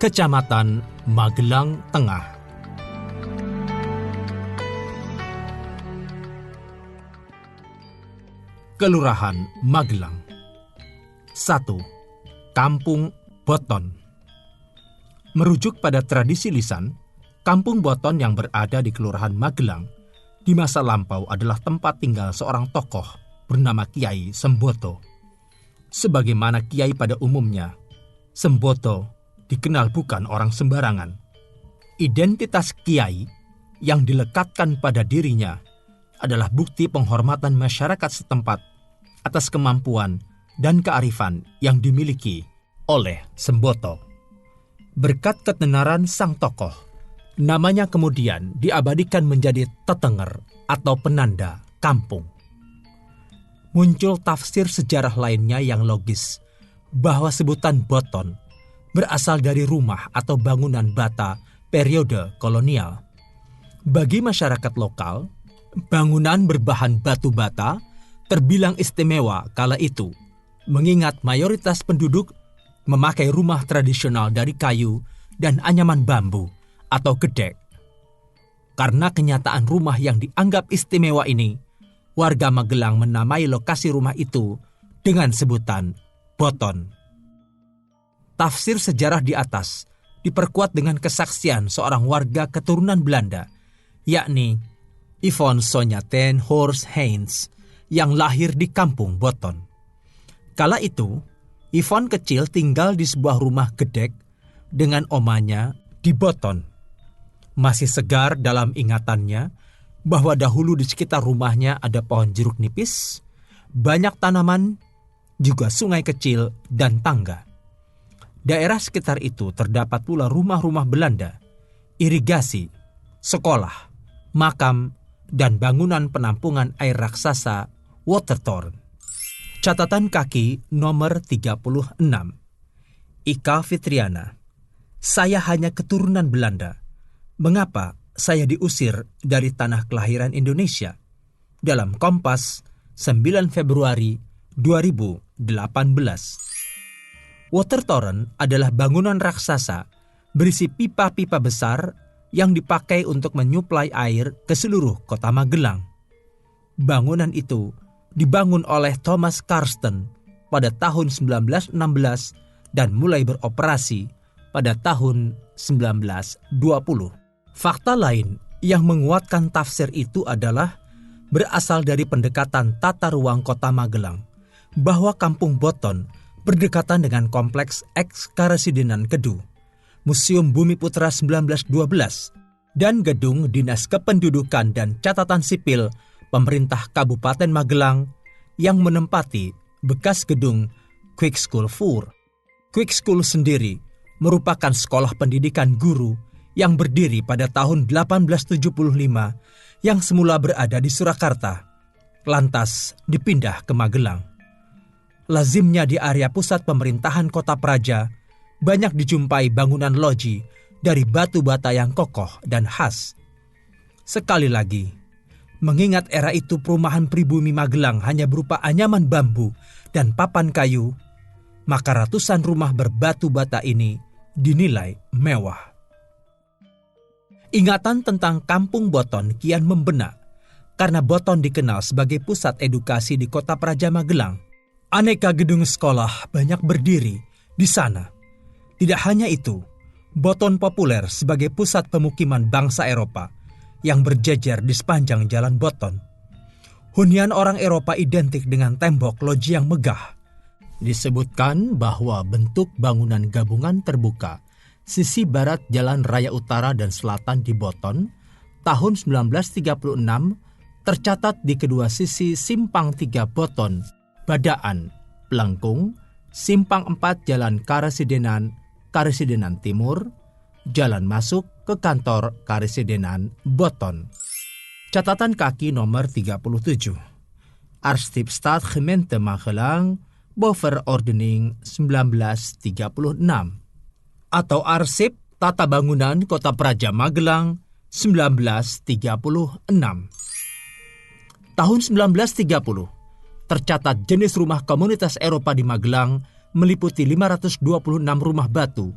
Kecamatan Magelang Tengah. Kelurahan Magelang. 1. Kampung Boton. Merujuk pada tradisi lisan, Kampung Boton yang berada di Kelurahan Magelang di masa lampau adalah tempat tinggal seorang tokoh bernama Kiai Semboto. Sebagaimana kiai pada umumnya, Semboto dikenal bukan orang sembarangan. Identitas kiai yang dilekatkan pada dirinya adalah bukti penghormatan masyarakat setempat atas kemampuan dan kearifan yang dimiliki oleh Semboto. Berkat ketenaran sang tokoh, namanya kemudian diabadikan menjadi tetenger atau penanda kampung. Muncul tafsir sejarah lainnya yang logis bahwa sebutan Boton berasal dari rumah atau bangunan bata periode kolonial. Bagi masyarakat lokal, bangunan berbahan batu bata terbilang istimewa kala itu, mengingat mayoritas penduduk memakai rumah tradisional dari kayu dan anyaman bambu atau gedek. Karena kenyataan rumah yang dianggap istimewa ini, warga Magelang menamai lokasi rumah itu dengan sebutan Boton. Tafsir sejarah di atas diperkuat dengan kesaksian seorang warga keturunan Belanda, yakni Yvonne Sonja ten Horst Heinz, yang lahir di kampung Boton. Kala itu, Yvonne kecil tinggal di sebuah rumah gedek dengan omanya di Boton. Masih segar dalam ingatannya bahwa dahulu di sekitar rumahnya ada pohon jeruk nipis, banyak tanaman, juga sungai kecil dan tangga. Daerah sekitar itu terdapat pula rumah-rumah Belanda, irigasi, sekolah, makam, dan bangunan penampungan air raksasa Watertoren. Catatan kaki nomor 36. Ika Fitriana. Saya hanya keturunan Belanda. Mengapa saya diusir dari tanah kelahiran Indonesia? Dalam Kompas, 9 Februari 2018. Watertoren adalah bangunan raksasa berisi pipa-pipa besar yang dipakai untuk menyuplai air ke seluruh kota Magelang. Bangunan itu dibangun oleh Thomas Karsten pada tahun 1916 dan mulai beroperasi pada tahun 1920. Fakta lain yang menguatkan tafsir itu adalah berasal dari pendekatan tata ruang kota Magelang, bahwa Kampung Boton berdekatan dengan Kompleks Eks-Karesidenan Kedu, Museum Bumi Putra 1912, dan Gedung Dinas Kependudukan dan Catatan Sipil Pemerintah Kabupaten Magelang yang menempati bekas gedung Quick School 4. Quick School sendiri merupakan sekolah pendidikan guru yang berdiri pada tahun 1875 yang semula berada di Surakarta, lantas dipindah ke Magelang. Lazimnya di area pusat pemerintahan kota Praja, banyak dijumpai bangunan loji dari batu bata yang kokoh dan khas. Sekali lagi, mengingat era itu perumahan pribumi Magelang hanya berupa anyaman bambu dan papan kayu, maka ratusan rumah berbatu bata ini dinilai mewah. Ingatan tentang Kampung Boton kian membenak, karena Boton dikenal sebagai pusat edukasi di kota Praja Magelang. Aneka gedung sekolah banyak berdiri di sana. Tidak hanya itu, Boton populer sebagai pusat pemukiman bangsa Eropa yang berjejer di sepanjang jalan Boton. Hunian orang Eropa identik dengan tembok loji yang megah. Disebutkan bahwa bentuk bangunan gabungan terbuka sisi barat Jalan Raya Utara dan Selatan di Boton tahun 1936 tercatat di kedua sisi Simpang 3 Boton, Badaan, Pelengkung, Simpang 4 Jalan Karesidenan Timur, jalan masuk ke kantor Karesidenan Boton. Catatan kaki nomor 37. Architectstad Gemeente Magelang, Boverordening 1936. Atau Arsip Tata Bangunan Kota Praja Magelang 1936. Tahun 1930, tercatat jenis rumah komunitas Eropa di Magelang meliputi 526 rumah batu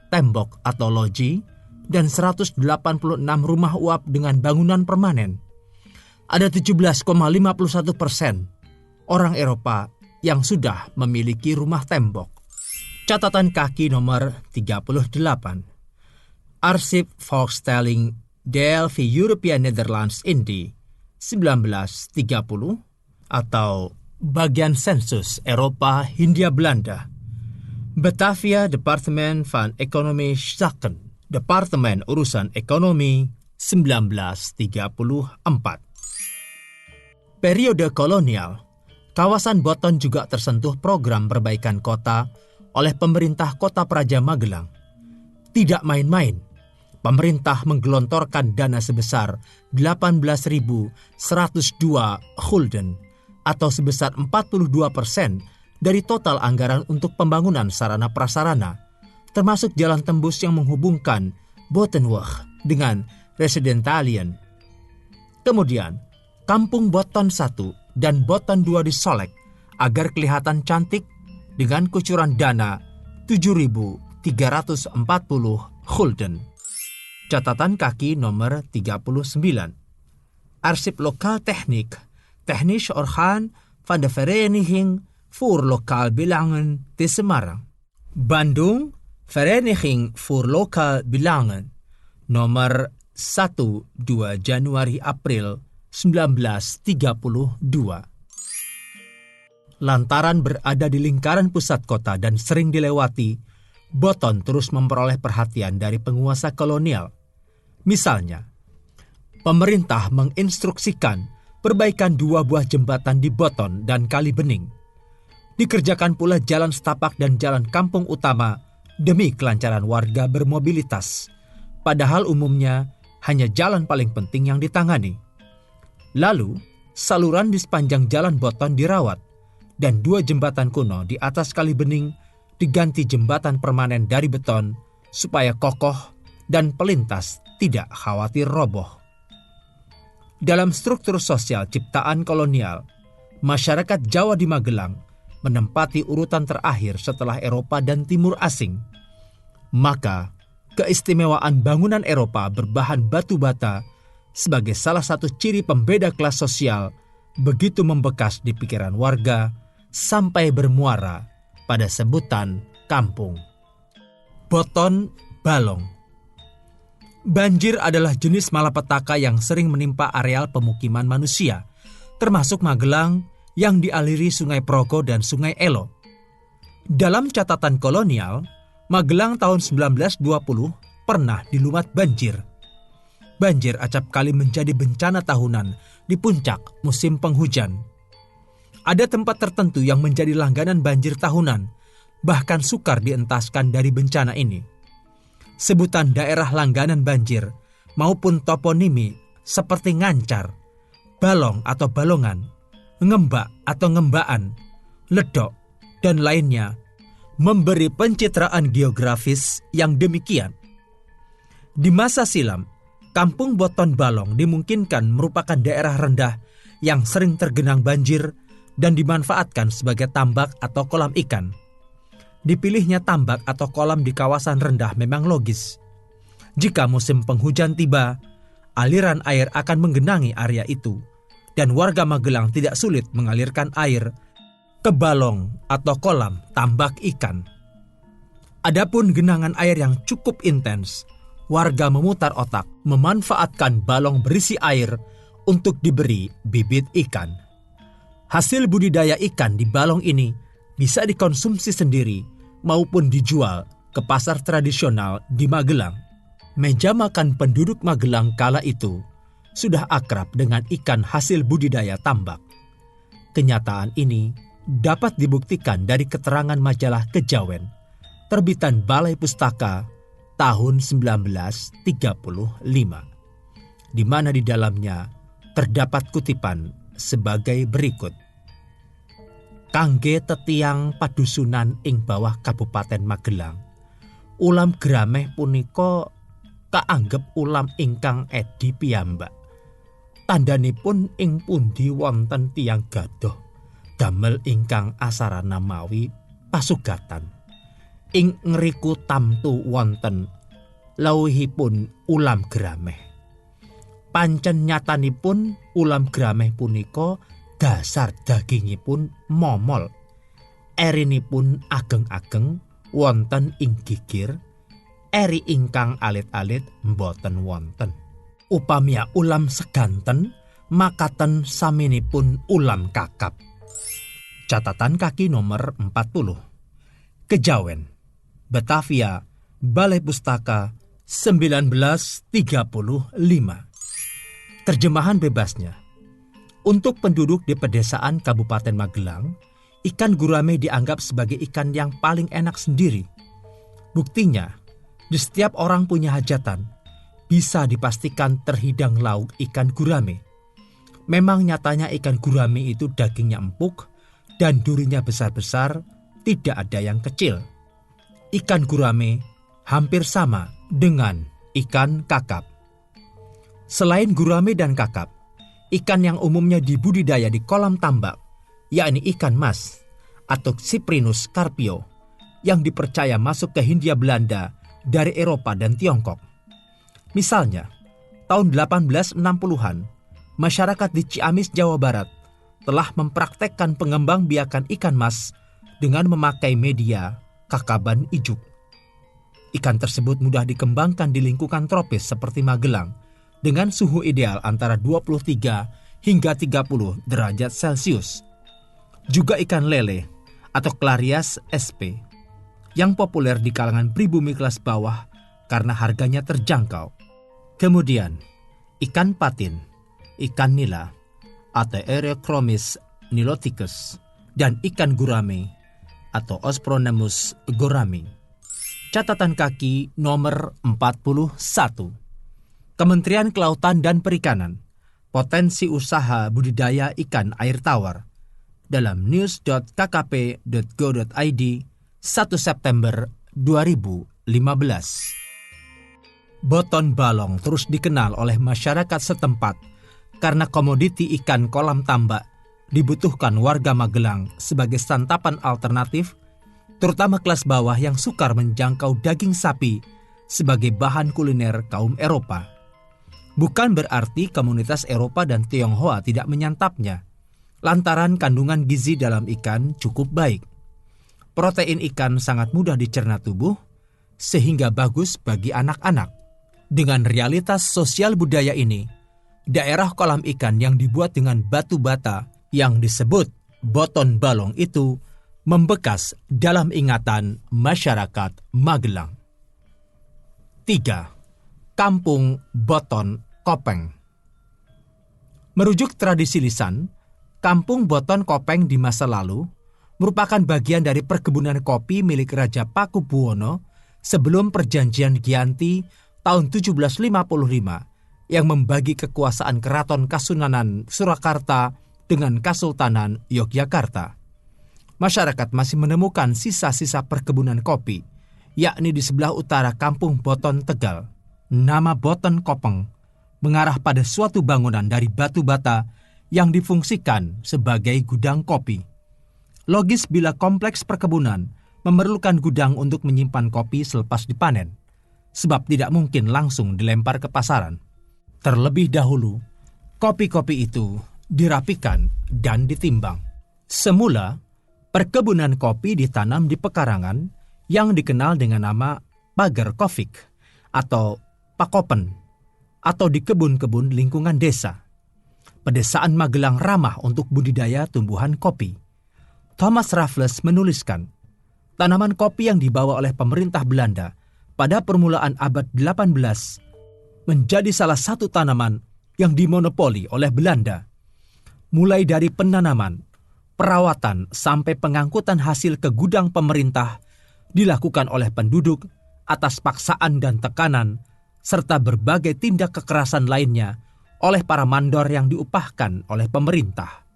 tembok atau loji, dan 186 rumah uap dengan bangunan permanen. Ada 17,51% orang Eropa yang sudah memiliki rumah tembok. Catatan kaki nomor 38. Arsip Volkstelling deel van European Nederlands Indie 1930 atau bagian sensus Eropa Hindia Belanda. Batavia Departement van Economische Zaken, Departemen Urusan Ekonomi 1934. Periode kolonial, kawasan Boton juga tersentuh program perbaikan kota oleh pemerintah Kota Praja Magelang. Tidak main-main, pemerintah menggelontorkan dana sebesar 18.102 gulden atau sebesar 42% dari total anggaran untuk pembangunan sarana prasarana, termasuk jalan tembus yang menghubungkan Botenweg dengan Residentaliën. Kemudian, Kampung Boton 1 dan Boton 2 disolek agar kelihatan cantik dengan kucuran dana 7.340 gulden. Catatan kaki nomor 39. Arsip Lokaal Techniek, Technisch Orgaan van de Vereniging voor Lokaal Belangen te Semarang. Bandung, Vereniging voor Lokaal Belangen, nomor 1-2 Januari-April 1932. Lantaran berada di lingkaran pusat kota dan sering dilewati, Boton terus memperoleh perhatian dari penguasa kolonial. Misalnya, pemerintah menginstruksikan perbaikan 2 buah jembatan di Boton dan Kali Bening. Dikerjakan pula jalan setapak dan jalan kampung utama demi kelancaran warga bermobilitas, padahal umumnya hanya jalan paling penting yang ditangani. Lalu, saluran di sepanjang jalan Boton dirawat, dan 2 jembatan kuno di atas Kali Bening diganti jembatan permanen dari beton supaya kokoh dan pelintas tidak khawatir roboh. Dalam struktur sosial ciptaan kolonial, masyarakat Jawa di Magelang menempati urutan terakhir setelah Eropa dan Timur asing. Maka, keistimewaan bangunan Eropa berbahan batu bata sebagai salah satu ciri pembeda kelas sosial begitu membekas di pikiran warga sampai bermuara pada sebutan kampung. Boton Balong. Banjir adalah jenis malapetaka yang sering menimpa areal pemukiman manusia, termasuk Magelang yang dialiri Sungai Progo dan Sungai Elo. Dalam catatan kolonial, Magelang tahun 1920 pernah dilumat banjir. Banjir acap kali menjadi bencana tahunan di puncak musim penghujan. Ada tempat tertentu yang menjadi langganan banjir tahunan, bahkan sukar dientaskan dari bencana ini. Sebutan daerah langganan banjir maupun toponimi seperti Ngancar, Balong atau Balongan, Ngembak atau Ngembaan, Ledok, dan lainnya memberi pencitraan geografis yang demikian. Di masa silam, Kampung Boton Balong dimungkinkan merupakan daerah rendah yang sering tergenang banjir dan dimanfaatkan sebagai tambak atau kolam ikan. Dipilihnya tambak atau kolam di kawasan rendah memang logis. Jika musim penghujan tiba, aliran air akan menggenangi area itu, dan warga Magelang tidak sulit mengalirkan air ke balong atau kolam tambak ikan. Adapun genangan air yang cukup intens, warga memutar otak memanfaatkan balong berisi air untuk diberi bibit ikan. Hasil budidaya ikan di balong ini bisa dikonsumsi sendiri maupun dijual ke pasar tradisional di Magelang. Meja makan penduduk Magelang kala itu sudah akrab dengan ikan hasil budidaya tambak. Kenyataan ini dapat dibuktikan dari keterangan majalah Kejawen, terbitan Balai Pustaka tahun 1935, di mana di dalamnya terdapat kutipan sebagai berikut. Kangge tetiang padusunan ing bawah Kabupaten Magelang, ulam grameh punika kaanggep ulam ingkang edi piyambak. Tandhanipun ing pundi wonten tiyang gadoh damel ingkang asarana mawi pasugatan. ing ngriku tamtu wonten lawuhipun ulam grameh. Pancen nyatanipun ulam grameh punika dasar dagingipun momol. Erinipun ageng-ageng wonten ing gigir, eri ingkang alit-alit mboten wonten. Upamia ulam seganten, makaten saminipun ulam kakap. Catatan kaki nomor 40. Kejawen, Batavia, Balai Pustaka 1935. Terjemahan bebasnya. Untuk penduduk di pedesaan Kabupaten Magelang, ikan gurame dianggap sebagai ikan yang paling enak sendiri. Buktinya, di setiap orang punya hajatan, bisa dipastikan terhidang lauk ikan gurame. Memang nyatanya ikan gurame itu dagingnya empuk dan durinya besar-besar, tidak ada yang kecil. Ikan gurame hampir sama dengan ikan kakap. Selain gurame dan kakap, ikan yang umumnya dibudidaya di kolam tambak, yakni ikan mas atau Cyprinus carpio, yang dipercaya masuk ke Hindia Belanda dari Eropa dan Tiongkok. Misalnya, tahun 1860-an, masyarakat di Ciamis, Jawa Barat telah mempraktekkan pengembangbiakan ikan mas dengan memakai media kakaban ijuk. Ikan tersebut mudah dikembangkan di lingkungan tropis seperti Magelang dengan suhu ideal antara 23 hingga 30 derajat Celcius. Juga ikan lele atau Clarias sp yang populer di kalangan pribumi kelas bawah karena harganya terjangkau. Kemudian, ikan patin, ikan nila, atau Ereochromis niloticus, dan ikan gurame atau Ospronemus gorami. Catatan kaki nomor 41. Kementerian Kelautan dan Perikanan, potensi usaha budidaya ikan air tawar, dalam news.kkp.go.id 1 September 2015. Boton balong terus dikenal oleh masyarakat setempat karena komoditi ikan kolam tambak dibutuhkan warga Magelang sebagai santapan alternatif, terutama kelas bawah yang sukar menjangkau daging sapi sebagai bahan kuliner kaum Eropa. Bukan berarti komunitas Eropa dan Tionghoa tidak menyantapnya, lantaran kandungan gizi dalam ikan cukup baik. Protein ikan sangat mudah dicerna tubuh, sehingga bagus bagi anak-anak. Dengan realitas sosial budaya ini, daerah kolam ikan yang dibuat dengan batu bata yang disebut boton balong itu membekas dalam ingatan masyarakat Magelang. 3. Kampung Boton Kopeng. Merujuk tradisi lisan, Kampung Boton Kopeng di masa lalu merupakan bagian dari perkebunan kopi milik Raja Pakubuwono sebelum Perjanjian Giyanti tahun 1755 yang membagi kekuasaan Keraton Kasunanan Surakarta dengan Kasultanan Yogyakarta. Masyarakat masih menemukan sisa-sisa perkebunan kopi, yakni di sebelah utara Kampung Boton Tegal. Nama Boton Kopeng mengarah pada suatu bangunan dari batu bata yang difungsikan sebagai gudang kopi. Logis bila kompleks perkebunan memerlukan gudang untuk menyimpan kopi selepas dipanen, sebab tidak mungkin langsung dilempar ke pasaran. Terlebih dahulu, kopi-kopi itu dirapikan dan ditimbang. Semula, perkebunan kopi ditanam di pekarangan yang dikenal dengan nama pagar kofik atau pakopen, atau di kebun-kebun lingkungan desa. Pedesaan Magelang ramah untuk budidaya tumbuhan kopi. Thomas Raffles menuliskan, tanaman kopi yang dibawa oleh pemerintah Belanda pada permulaan abad 18 menjadi salah satu tanaman yang dimonopoli oleh Belanda. Mulai dari penanaman, perawatan, sampai pengangkutan hasil ke gudang pemerintah dilakukan oleh penduduk atas paksaan dan tekanan, serta berbagai tindak kekerasan lainnya oleh para mandor yang diupahkan oleh pemerintah.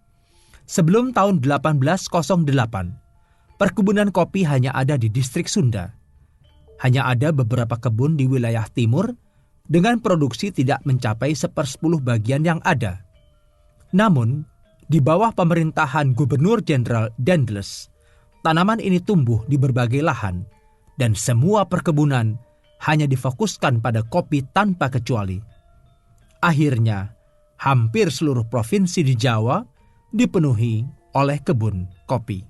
Sebelum tahun 1808, perkebunan kopi hanya ada di distrik Sunda. Hanya ada beberapa kebun di wilayah timur dengan produksi tidak mencapai 1/10 bagian yang ada. Namun, di bawah pemerintahan Gubernur Jenderal Daendels, tanaman ini tumbuh di berbagai lahan dan semua perkebunan hanya difokuskan pada kopi tanpa kecuali. Akhirnya, hampir seluruh provinsi di Jawa dipenuhi oleh kebun kopi.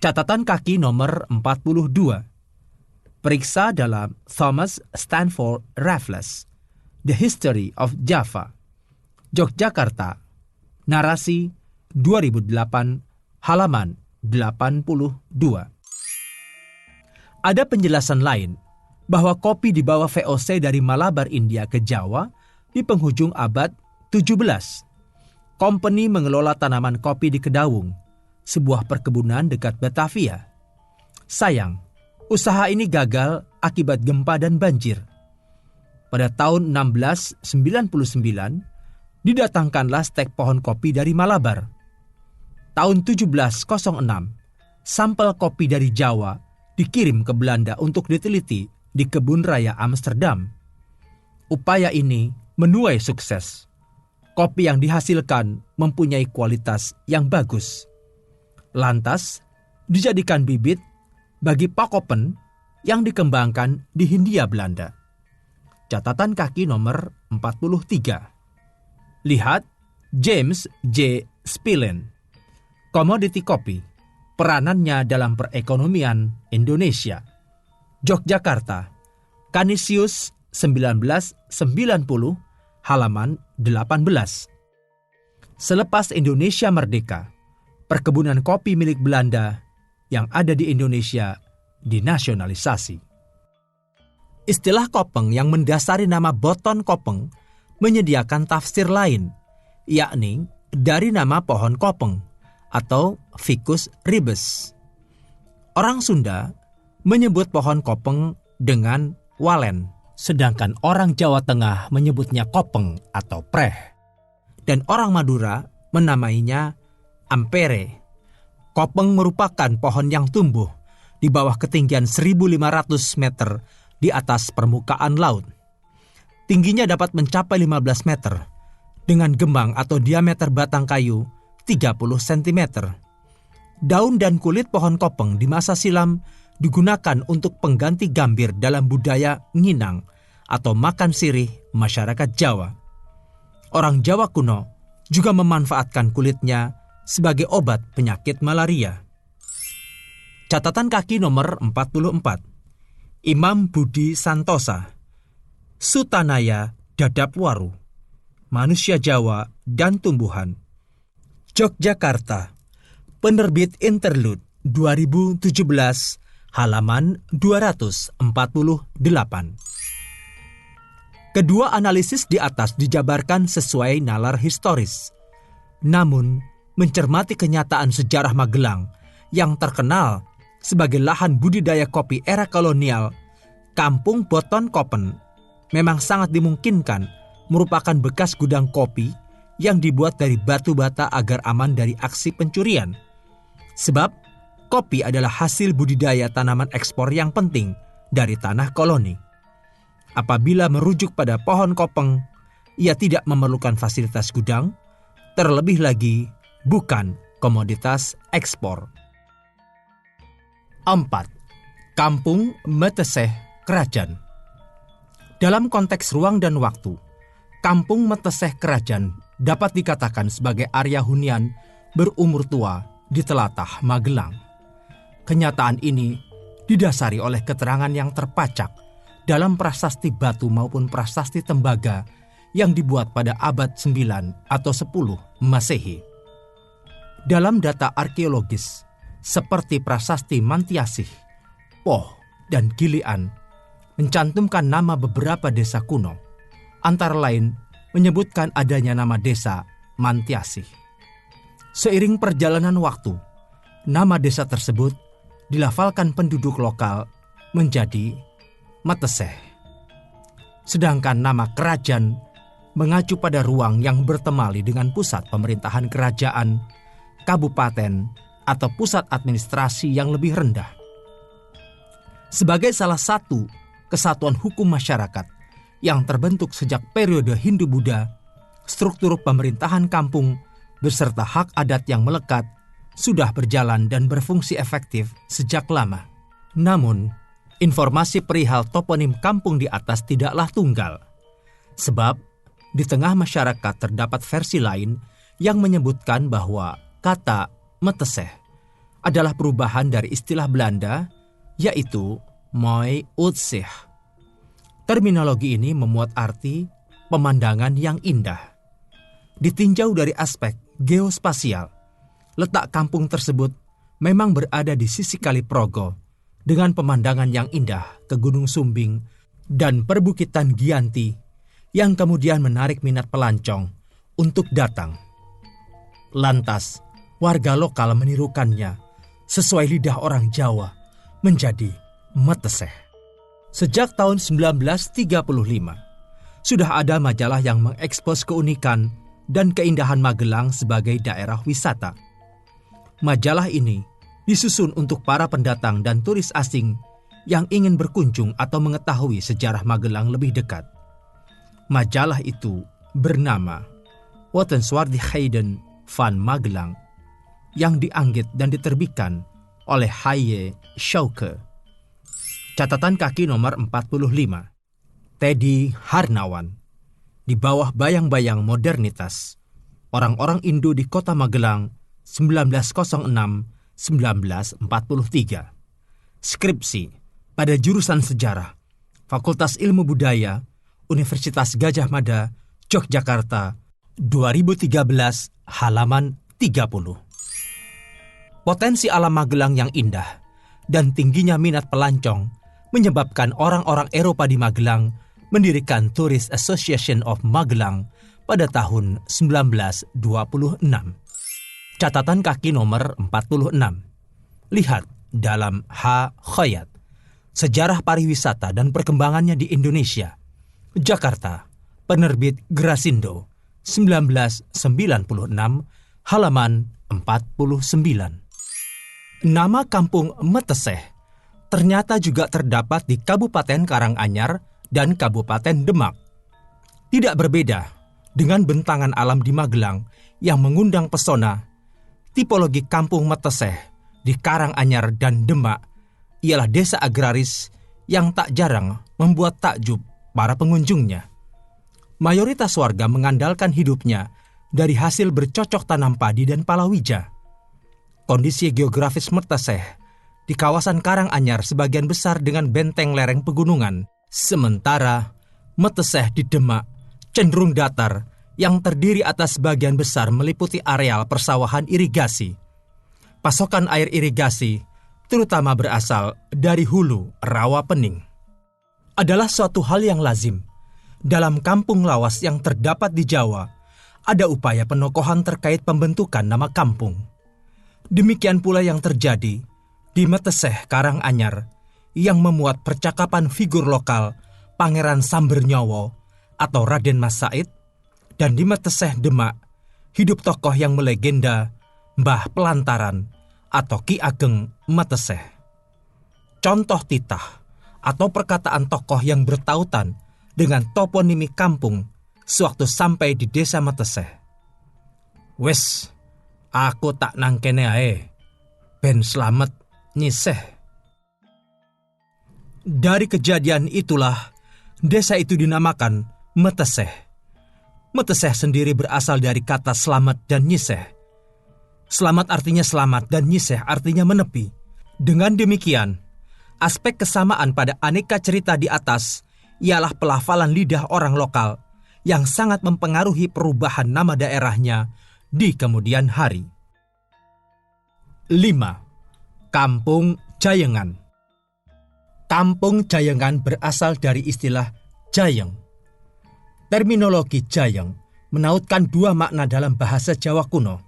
Catatan kaki nomor 42. Periksa dalam Thomas Stanford Raffles, The History of Java, Yogyakarta, narasi 2008, halaman 82. Ada penjelasan lain bahwa kopi dibawa VOC dari Malabar, India ke Jawa di penghujung abad 17. Company mengelola tanaman kopi di Kedawung, sebuah perkebunan dekat Batavia. Sayang, usaha ini gagal akibat gempa dan banjir. Pada tahun 1699, didatangkanlah stek pohon kopi dari Malabar. Tahun 1706, sampel kopi dari Jawa dikirim ke Belanda untuk diteliti di kebun raya Amsterdam. Upaya ini menuai sukses. Kopi yang dihasilkan mempunyai kualitas yang bagus. Lantas, dijadikan bibit bagi pakopen yang dikembangkan di Hindia Belanda. Catatan kaki nomor 43. Lihat James J. Spillen, Komoditi Kopi, peranannya dalam perekonomian Indonesia. Yogyakarta, Canisius 1990, halaman 18. Selepas Indonesia merdeka, perkebunan kopi milik Belanda yang ada di Indonesia dinasionalisasi. Istilah kopeng yang mendasari nama Boton Kopeng menyediakan tafsir lain, yakni dari nama pohon kopeng atau Ficus ribes. Orang Sunda menyebut pohon kopeng dengan walen, sedangkan orang Jawa Tengah menyebutnya kopeng atau preh. Dan orang Madura menamainya ampere. Kopeng merupakan pohon yang tumbuh di bawah ketinggian 1.500 meter di atas permukaan laut. Tingginya dapat mencapai 15 meter dengan gembang atau diameter batang kayu 30 cm. Daun dan kulit pohon kopeng di masa silam digunakan untuk pengganti gambir dalam budaya nginang atau makan sirih masyarakat Jawa. Orang Jawa kuno juga memanfaatkan kulitnya sebagai obat penyakit malaria. Catatan kaki nomor 44. Imam Budi Santosa, Sutanaya Dadapwaru, Manusia Jawa dan Tumbuhan, Yogyakarta, Penerbit Interlude 2017, halaman 248. Kedua analisis di atas dijabarkan sesuai nalar historis. Namun, mencermati kenyataan sejarah Magelang yang terkenal sebagai lahan budidaya kopi era kolonial, Kampung Boton Kopen memang sangat dimungkinkan merupakan bekas gudang kopi yang dibuat dari batu bata agar aman dari aksi pencurian. Sebab, kopi adalah hasil budidaya tanaman ekspor yang penting dari tanah koloni. Apabila merujuk pada pohon kopeng, ia tidak memerlukan fasilitas gudang, terlebih lagi bukan komoditas ekspor. 4. Kampung Meteseh Krajan. Dalam konteks ruang dan waktu, Kampung Meteseh Krajan dapat dikatakan sebagai area hunian berumur tua di telatah Magelang. Kenyataan ini didasari oleh keterangan yang terpacak dalam prasasti batu maupun prasasti tembaga yang dibuat pada abad 9 atau 10 Masehi. Dalam data arkeologis, seperti prasasti Mantiasih, Poh, dan Gilian, mencantumkan nama beberapa desa kuno, antara lain menyebutkan adanya nama desa Mantiasih. Seiring perjalanan waktu, nama desa tersebut dilafalkan penduduk lokal menjadi Meteseh. Sedangkan nama kerajaan mengacu pada ruang yang bertemali dengan pusat pemerintahan kerajaan, kabupaten, atau pusat administrasi yang lebih rendah. Sebagai salah satu kesatuan hukum masyarakat yang terbentuk sejak periode Hindu-Buddha, struktur pemerintahan kampung beserta hak adat yang melekat sudah berjalan dan berfungsi efektif sejak lama. Namun, informasi perihal toponim kampung di atas tidaklah tunggal. Sebab, di tengah masyarakat terdapat versi lain yang menyebutkan bahwa kata Meteseh adalah perubahan dari istilah Belanda, yaitu Mooi Uitzicht. Terminologi ini memuat arti pemandangan yang indah. Ditinjau dari aspek geospasial, letak kampung tersebut memang berada di sisi Kali Progo dengan pemandangan yang indah ke Gunung Sumbing dan perbukitan Gianti yang kemudian menarik minat pelancong untuk datang. Lantas, warga lokal menirukannya sesuai lidah orang Jawa menjadi Meteseh. Sejak tahun 1935, sudah ada majalah yang mengekspos keunikan dan keindahan Magelang sebagai daerah wisata. Majalah ini disusun untuk para pendatang dan turis asing yang ingin berkunjung atau mengetahui sejarah Magelang lebih dekat. Majalah itu bernama Wetenswaardigheden van Magelang yang dianggit dan diterbitkan oleh H.J. Schauke. Catatan kaki nomor 45. Teddy Harnawan. Di bawah bayang-bayang modernitas, orang-orang Indo di kota Magelang 1906-1943. Skripsi pada jurusan sejarah, Fakultas Ilmu Budaya, Universitas Gadjah Mada, Yogyakarta, 2013, halaman 30. Potensi alam Magelang yang indah dan tingginya minat pelancong menyebabkan orang-orang Eropa di Magelang mendirikan Tourist Association of Magelang pada tahun 1926. Catatan kaki nomor 46. Lihat dalam H. Khoyat, Sejarah Pariwisata dan Perkembangannya di Indonesia, Jakarta, penerbit Grasindo, 1996, halaman 49. Nama kampung Meteseh ternyata juga terdapat di Kabupaten Karanganyar dan Kabupaten Demak. Tidak berbeda dengan bentangan alam di Magelang yang mengundang pesona, tipologi kampung Meteseh di Karanganyar dan Demak ialah desa agraris yang tak jarang membuat takjub para pengunjungnya. Mayoritas warga mengandalkan hidupnya dari hasil bercocok tanam padi dan palawija. Kondisi geografis Meteseh di kawasan Karanganyar sebagian besar dengan benteng lereng pegunungan, sementara Meteseh di Demak cenderung datar yang terdiri atas sebagian besar meliputi areal persawahan irigasi. Pasokan air irigasi terutama berasal dari hulu rawa pening. Adalah suatu hal yang lazim. Dalam kampung lawas yang terdapat di Jawa, ada upaya penokohan terkait pembentukan nama kampung. Demikian pula yang terjadi di Meteseh Karanganyar yang memuat percakapan figur lokal Pangeran Sambernyawa atau Raden Mas Said, dan di Meteseh Demak hidup tokoh yang melegenda Mbah Pelantaran atau Ki Ageng Meteseh. Contoh titah atau perkataan tokoh yang bertautan dengan toponimi kampung sewaktu sampai di desa Meteseh. Wes, aku tak nangkene ae, ben slamet nyiseh. Dari kejadian itulah desa itu dinamakan Meteseh. Meteseh sendiri berasal dari kata selamat dan nyiseh. Selamat artinya selamat dan nyiseh artinya menepi. Dengan demikian, aspek kesamaan pada aneka cerita di atas ialah pelafalan lidah orang lokal yang sangat mempengaruhi perubahan nama daerahnya di kemudian hari. 5. Kampung Jayengan. Kampung Jayengan berasal dari istilah Jayeng. Terminologi Jayeng menautkan dua makna dalam bahasa Jawa kuno.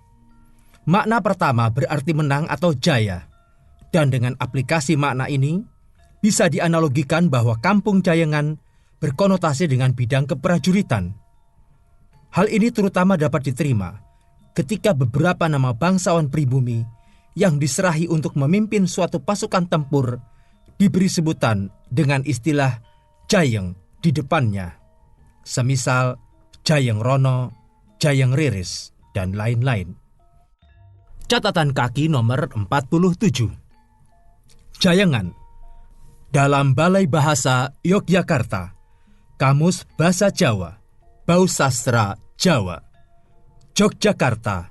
Makna pertama berarti menang atau jaya, dan dengan aplikasi makna ini bisa dianalogikan bahwa kampung Jayengan berkonotasi dengan bidang keprajuritan. Hal ini terutama dapat diterima ketika beberapa nama bangsawan pribumi yang diserahi untuk memimpin suatu pasukan tempur diberi sebutan dengan istilah Jayeng di depannya, semisal Jayeng Rono, Jayeng Riris, dan lain-lain. Catatan kaki nomor 47. Jayengan Dalam Balai Bahasa Yogyakarta, Kamus Bahasa Jawa, Bau Sastra Jawa, Yogyakarta,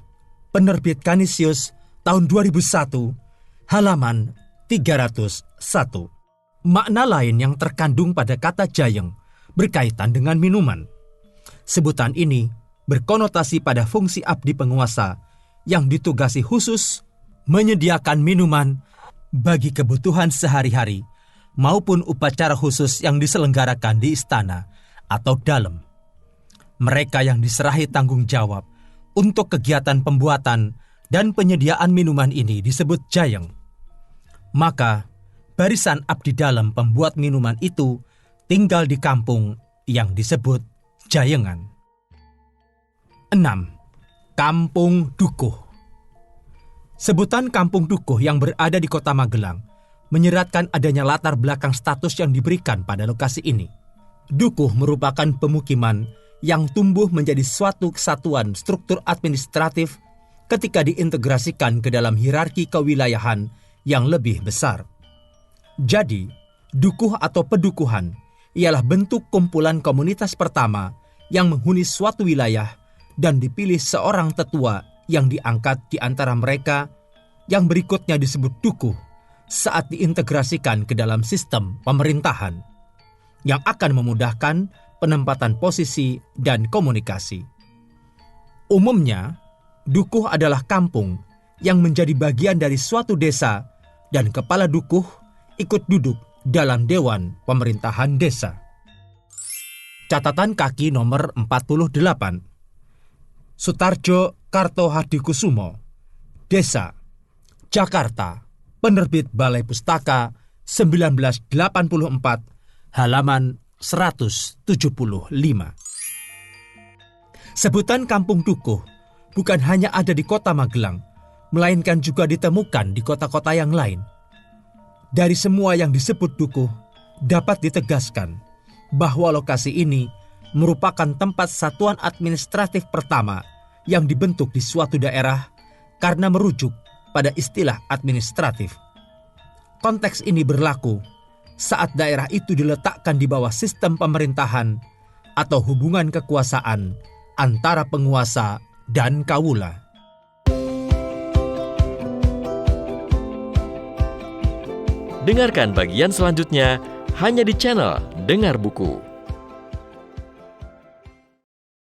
Penerbit Kanisius, tahun 2001, halaman 301. Makna lain yang terkandung pada kata jayeng berkaitan dengan minuman. Sebutan ini berkonotasi pada fungsi abdi penguasa yang ditugasi khusus menyediakan minuman bagi kebutuhan sehari-hari maupun upacara khusus yang diselenggarakan di istana atau dalem. Mereka yang diserahi tanggung jawab untuk kegiatan pembuatan dan penyediaan minuman ini disebut jayeng. Maka, barisan abdi dalem pembuat minuman itu tinggal di kampung yang disebut jayengan. 6. Kampung Dukuh. Sebutan Kampung Dukuh yang berada di Kota Magelang menyeratkan adanya latar belakang status yang diberikan pada lokasi ini. Dukuh merupakan pemukiman yang tumbuh menjadi suatu kesatuan struktur administratif ketika diintegrasikan ke dalam hierarki kewilayahan yang lebih besar. Jadi, dukuh atau pedukuhan ialah bentuk kumpulan komunitas pertama yang menghuni suatu wilayah dan dipilih seorang tetua yang diangkat di antara mereka yang berikutnya disebut dukuh saat diintegrasikan ke dalam sistem pemerintahan yang akan memudahkan penempatan posisi dan komunikasi. Umumnya, dukuh adalah kampung yang menjadi bagian dari suatu desa dan kepala dukuh ikut duduk dalam Dewan Pemerintahan Desa. Catatan kaki nomor 48. Sutarjo Kartohadikusumo, Desa, Jakarta, Penerbit Balai Pustaka 1984, halaman 175. Sebutan Kampung Dukuh bukan hanya ada di Kota Magelang, melainkan juga ditemukan di kota-kota yang lain. Dari semua yang disebut dukuh, dapat ditegaskan bahwa lokasi ini merupakan tempat satuan administratif pertama yang dibentuk di suatu daerah karena merujuk pada istilah administratif. Konteks ini berlaku saat daerah itu diletakkan di bawah sistem pemerintahan atau hubungan kekuasaan antara penguasa dan kawula. Dengarkan bagian selanjutnya hanya di channel Dengar Buku.